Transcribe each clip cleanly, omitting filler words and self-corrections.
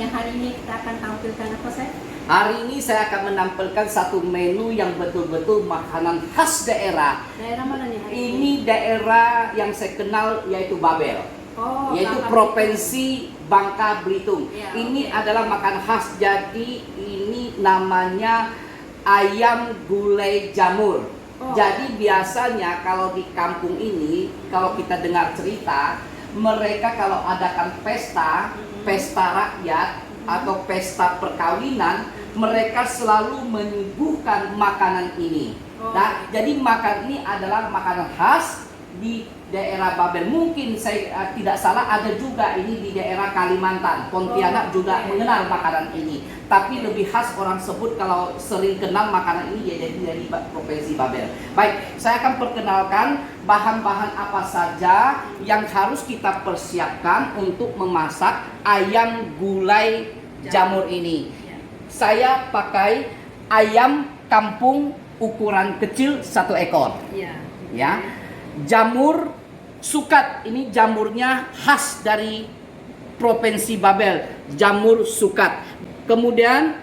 yang hari ini kita akan tampilkan apa, Chef? Hari ini saya akan menampilkan satu menu yang betul-betul makanan khas daerah. Daerah mana nih hari ini? Ini daerah yang saya kenal yaitu Babel. Oh, Yaitu Bangka Provinsi Bangka Belitung. Ya, Ini oke. adalah makanan khas, jadi ini namanya ayam gulai jamur. Oh. Jadi biasanya kalau di kampung ini, kalau kita dengar cerita, mereka kalau adakan pesta, pesta rakyat atau pesta perkawinan, mereka selalu menyuguhkan makanan ini. Oh. Nah, jadi makan ini adalah makanan khas di daerah Babel. Mungkin saya tidak salah ada juga ini di daerah Kalimantan. Pontianak Oh, juga oke. mengenal makanan ini. Tapi lebih khas orang sebut kalau sering kenal makanan ini ya dari Provinsi Babel. Baik, saya akan perkenalkan bahan-bahan apa saja yang harus kita persiapkan untuk memasak ayam gulai jamur ini. Saya pakai ayam kampung ukuran kecil 1 ekor. Iya. Ya. Jamur sukat, ini jamurnya khas dari Provinsi Babel, jamur sukat. Kemudian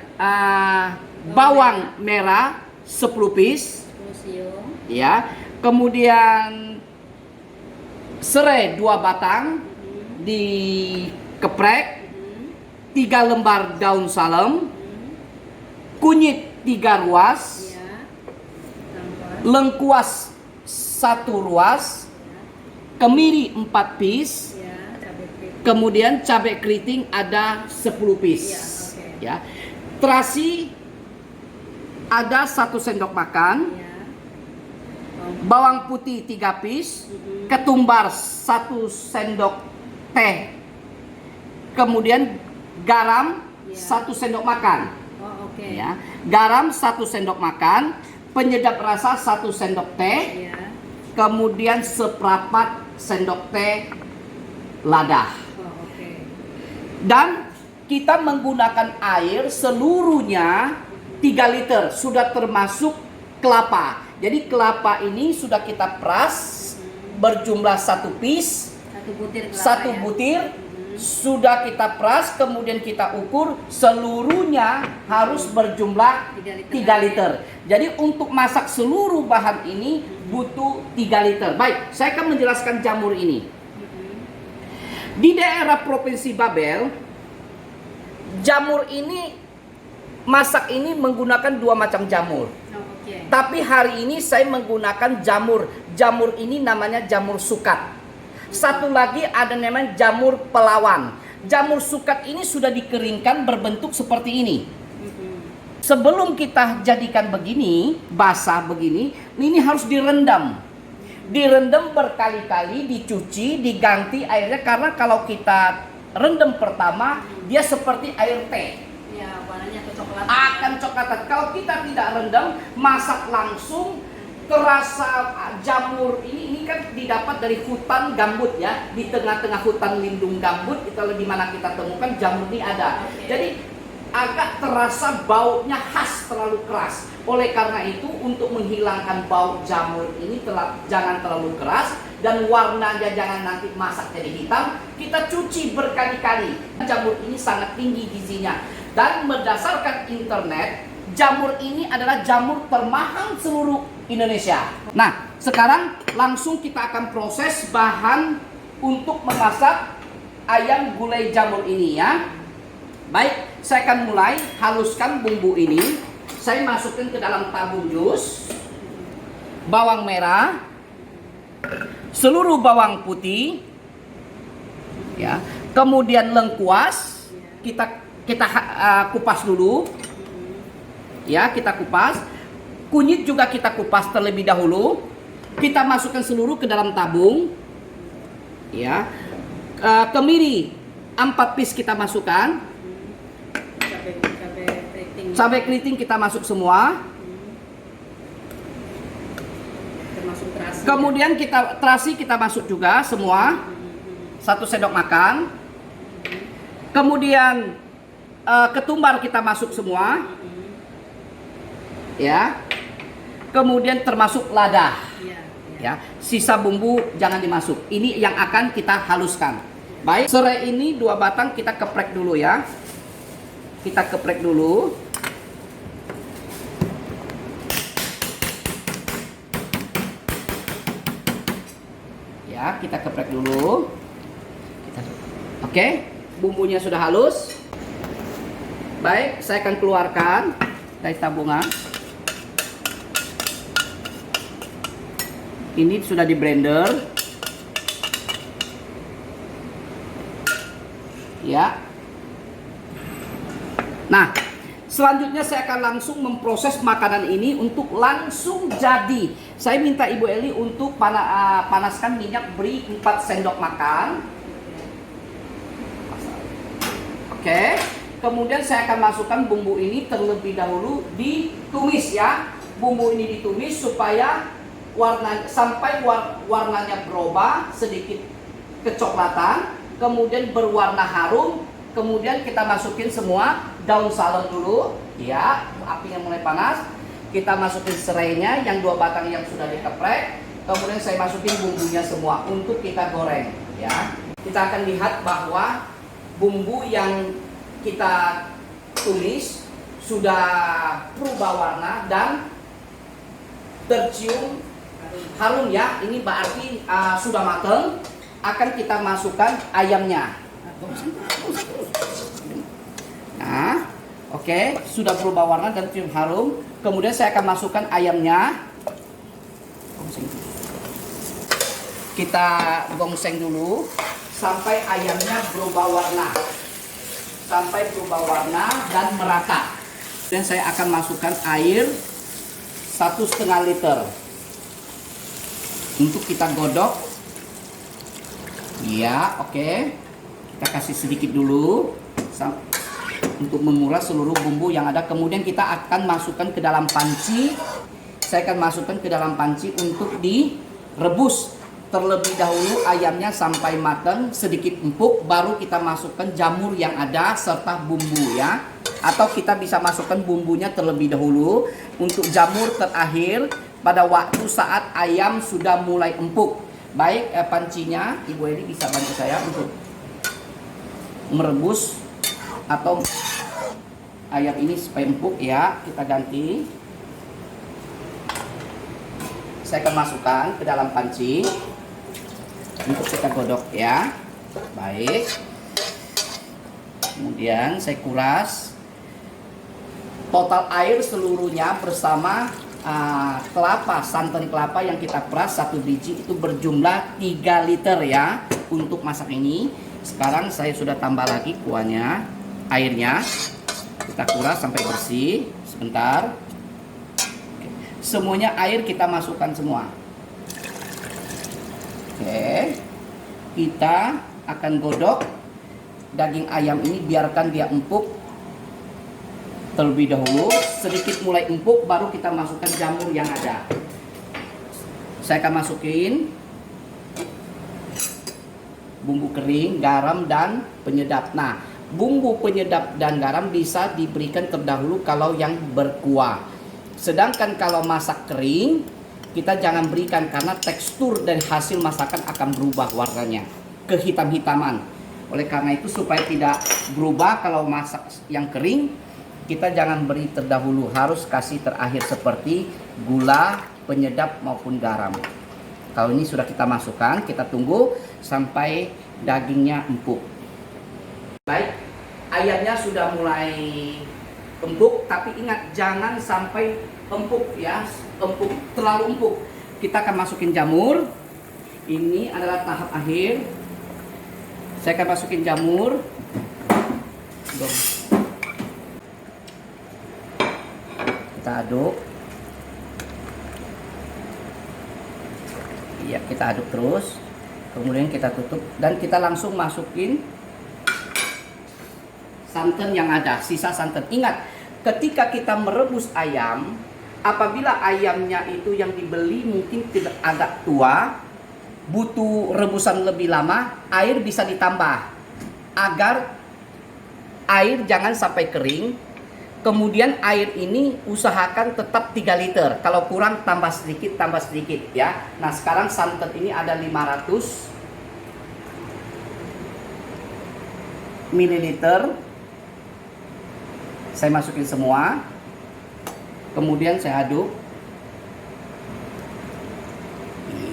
bawang merah 10 piece, Museum. ya. Kemudian serai 2 batang dikeprek, 3 lembar daun salam, kunyit 3 ruas, Iya. Tambah. lengkuas 1 ruas, kemiri 4 piece, Iya, cabai keriting. kemudian cabai keriting ada 10 piece. Iya, oke. Ya. Terasi ada 1 sendok makan, Iya. bawang putih 3 piece, ketumbar 1 sendok teh, kemudian garam Iya. 1 sendok makan. Oh, oke. Ya. Garam 1 sendok makan, penyedap rasa 1 sendok teh, Iya. kemudian seperempat sendok teh lada. Oh, oke. Dan kita menggunakan air seluruhnya 3 liter, sudah termasuk kelapa. Jadi kelapa ini sudah kita peras berjumlah 1 piece, 1 butir kelapa 1 ya? butir. Sudah kita peras, kemudian kita ukur seluruhnya harus berjumlah 3 liter. Jadi untuk masak seluruh bahan ini butuh 3 liter. Baik, saya akan menjelaskan jamur ini. Di daerah Provinsi Babel, jamur ini masak ini menggunakan 2 macam jamur. Oh, oke. Tapi hari ini saya menggunakan jamur. Jamur ini namanya jamur sukat. Satu lagi ada namanya jamur pelawan. Jamur sukat ini sudah dikeringkan berbentuk seperti ini. Sebelum kita jadikan begini, basah begini, ini harus direndam. Direndam berkali-kali, dicuci, diganti airnya, karena kalau kita rendam pertama, dia seperti air teh. Ya, warnanya kecoklatan. Akan coklatan. Kalau kita tidak rendam, masak langsung, terasa jamur ini kan didapat dari hutan gambut ya, di tengah-tengah hutan lindung gambut itu di mana kita temukan jamur ini ada. Oke. Jadi agak terasa baunya khas, terlalu keras. Oleh karena itu untuk menghilangkan bau jamur ini jangan terlalu keras dan warnanya jangan nanti masak jadi hitam, kita cuci berkali-kali. Jamur ini sangat tinggi gizinya dan berdasarkan internet jamur ini adalah jamur termahal seluruh Indonesia. Nah, sekarang langsung kita akan proses bahan untuk memasak ayam gulai jamur ini ya. Baik, saya akan mulai haluskan bumbu ini. Saya masukkan ke dalam tabung jus, bawang merah, seluruh bawang putih, ya. Kemudian lengkuas, kita kupas dulu. Ya, kita kupas. Kunyit juga kita kupas terlebih dahulu. Kita masukkan seluruh ke dalam tabung. Ya. Kemiri 4 piece kita masukkan. Cabai keriting kita masuk semua. Termasuk terasi. Kemudian terasi kita masuk juga semua. 1 sendok makan. Kemudian ketumbar kita masuk semua. Ya. Kemudian termasuk lada. Ya, sisa bumbu jangan dimasuk. Ini yang akan kita haluskan. Baik, serai ini 2 batang kita keprek dulu ya. kita geprek dulu. Ya, kita geprek dulu. Oke, bumbunya sudah halus. Baik, saya akan keluarkan dari tabungan. Ini sudah di blender. Ya. Nah, selanjutnya saya akan langsung memproses makanan ini untuk langsung jadi. Saya minta Ibu Eli untuk panaskan minyak, beri 4 sendok makan. Oke. Kemudian saya akan masukkan bumbu ini terlebih dahulu ditumis ya. Bumbu ini ditumis supaya warnanya berubah sedikit kecoklatan, kemudian berwarna harum. Kemudian kita masukin semua daun salam dulu, ya, apinya mulai panas. Kita masukin serainya yang 2 batang yang sudah dikeprek. Kemudian saya masukin bumbunya semua untuk kita goreng, ya. Kita akan lihat bahwa bumbu yang kita tumis sudah berubah warna dan tercium harum ya. Ini berarti sudah matang. Akan kita masukkan ayamnya. Nah, oke, sudah berubah warna dan cium harum. Kemudian saya akan masukkan ayamnya. Kita gongseng dulu sampai ayamnya berubah warna. Sampai berubah warna dan merata. Dan saya akan masukkan air 1,5 liter. Untuk kita godok. Ya, oke. Kita kasih sedikit dulu untuk menguras seluruh bumbu yang ada. Kemudian kita akan masukkan ke dalam panci. Saya akan masukkan ke dalam panci untuk direbus terlebih dahulu ayamnya sampai matang, sedikit empuk, baru kita masukkan jamur yang ada serta bumbu ya. Atau kita bisa masukkan bumbunya terlebih dahulu. Untuk jamur terakhir pada waktu saat ayam sudah mulai empuk. Baik, pancinya Ibu Eli bisa bantu saya untuk merebus atau ayam ini supaya empuk ya. Kita ganti. Saya akan masukkan ke dalam panci untuk kita godok ya. Baik. Kemudian saya kuras total air seluruhnya bersama kelapa, santan kelapa yang kita peras 1 biji itu berjumlah 3 liter ya untuk masak ini. Sekarang saya sudah tambah lagi kuahnya, airnya. Kita kuras sampai bersih. Sebentar. Oke. Semuanya air kita masukkan semua. Oke. Kita akan godok daging ayam ini, biarkan dia empuk terlebih dahulu. Sedikit mulai empuk baru kita masukkan jamur yang ada. Saya akan masukin bumbu kering, garam dan penyedap. Nah, bumbu penyedap dan garam bisa diberikan terdahulu kalau yang berkuah. Sedangkan kalau masak kering, kita jangan berikan karena tekstur dari hasil masakan akan berubah warnanya, kehitam-hitaman. Oleh karena itu supaya tidak berubah kalau masak yang kering, kita jangan beri terdahulu, harus kasih terakhir seperti gula, penyedap maupun garam. Kalau ini sudah kita masukkan, kita tunggu sampai dagingnya empuk. Baik, ayamnya sudah mulai empuk, tapi ingat jangan sampai empuk ya, empuk terlalu empuk. Kita akan masukin jamur. Ini adalah tahap akhir. Saya akan masukin jamur. Kita aduk. Ya, kita aduk terus. Kemudian kita tutup dan kita langsung masukin santan yang ada, sisa santan. Ingat, ketika kita merebus ayam, apabila ayamnya itu yang dibeli mungkin tidak agak tua, butuh rebusan lebih lama, air bisa ditambah agar air jangan sampai kering. Kemudian air ini usahakan tetap 3 liter. Kalau kurang tambah sedikit ya. Nah, sekarang santan ini ada 500 ml. Saya masukin semua. Kemudian saya aduk.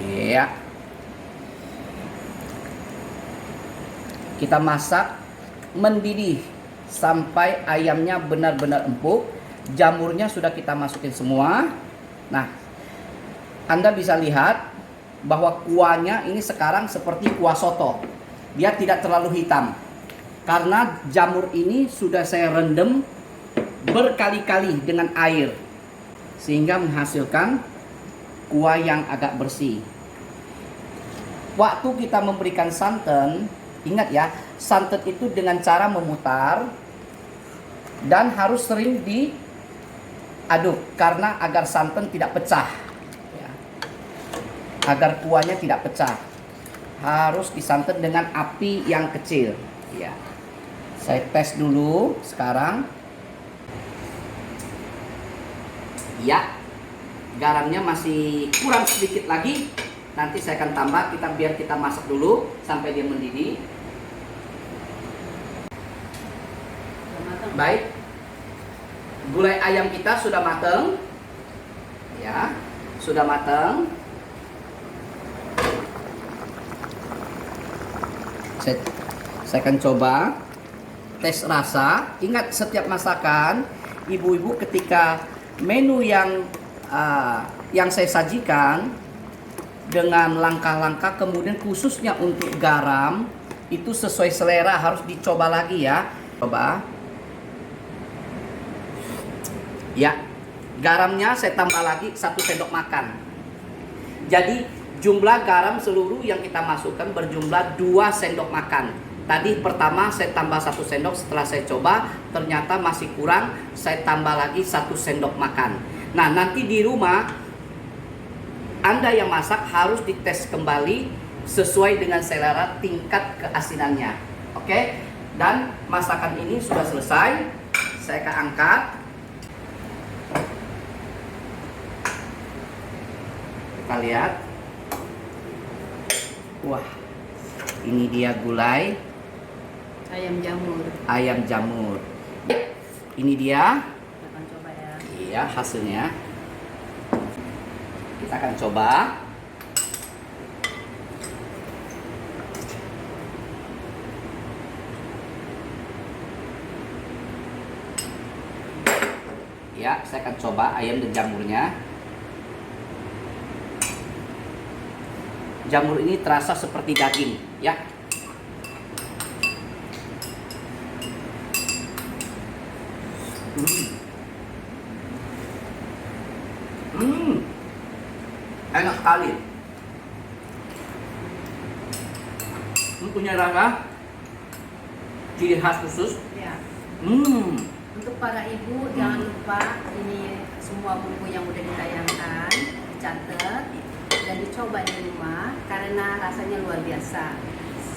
Iya. Kita masak mendidih sampai ayamnya benar-benar empuk. Jamurnya sudah kita masukin semua. Nah, Anda bisa lihat bahwa kuahnya ini sekarang seperti kuah soto. Dia tidak terlalu hitam. Karena jamur ini sudah saya rendam berkali-kali dengan air. Sehingga menghasilkan kuah yang agak bersih. Waktu kita memberikan santan, ingat ya, santan itu dengan cara memutar dan harus sering diaduk karena agar santan tidak pecah. Ya. Agar kuahnya tidak pecah, harus disantan dengan api yang kecil. Ya. Saya tes dulu sekarang. Ya, garamnya masih kurang sedikit lagi. Nanti saya akan tambah. Biar kita masak dulu sampai dia mendidih. Baik, gulai ayam kita sudah matang. Ya, sudah matang. Saya akan coba tes rasa. Ingat, setiap masakan ibu-ibu ketika menu yang saya sajikan dengan langkah-langkah, kemudian khususnya untuk garam itu sesuai selera, harus dicoba lagi ya. Coba. Ya, garamnya saya tambah lagi 1 sendok makan. Jadi jumlah garam seluruh yang kita masukkan berjumlah 2 sendok makan. Tadi pertama saya tambah 1 sendok, setelah saya coba ternyata masih kurang, saya tambah lagi 1 sendok makan. Nah, nanti di rumah Anda yang masak harus dites kembali sesuai dengan selera tingkat keasinannya. Oke? Dan masakan ini sudah selesai. Saya akan angkat. Kita lihat. Wah, ini dia gulai Ayam jamur. ayam jamur. Ini dia. Kita akan coba ya. Iya, hasilnya. Kita akan coba. Ya, saya akan coba ayam dan jamurnya. Jamur ini terasa seperti daging, ya. Enak sekali. Punya rasa ciri khas khusus. Ya. Untuk para ibu jangan lupa ini semua bumbu yang udah ditayangkan dicatat dan dicoba di rumah karena rasanya luar biasa.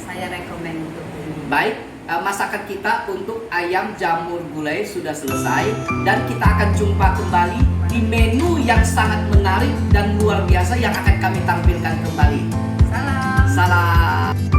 Saya rekomen untuk ini. Baik, masakan kita untuk ayam jamur gulai sudah selesai dan kita akan jumpa kembali di menu yang sangat menarik dan luar biasa yang akan kami tampilkan kembali. Salam. Salam.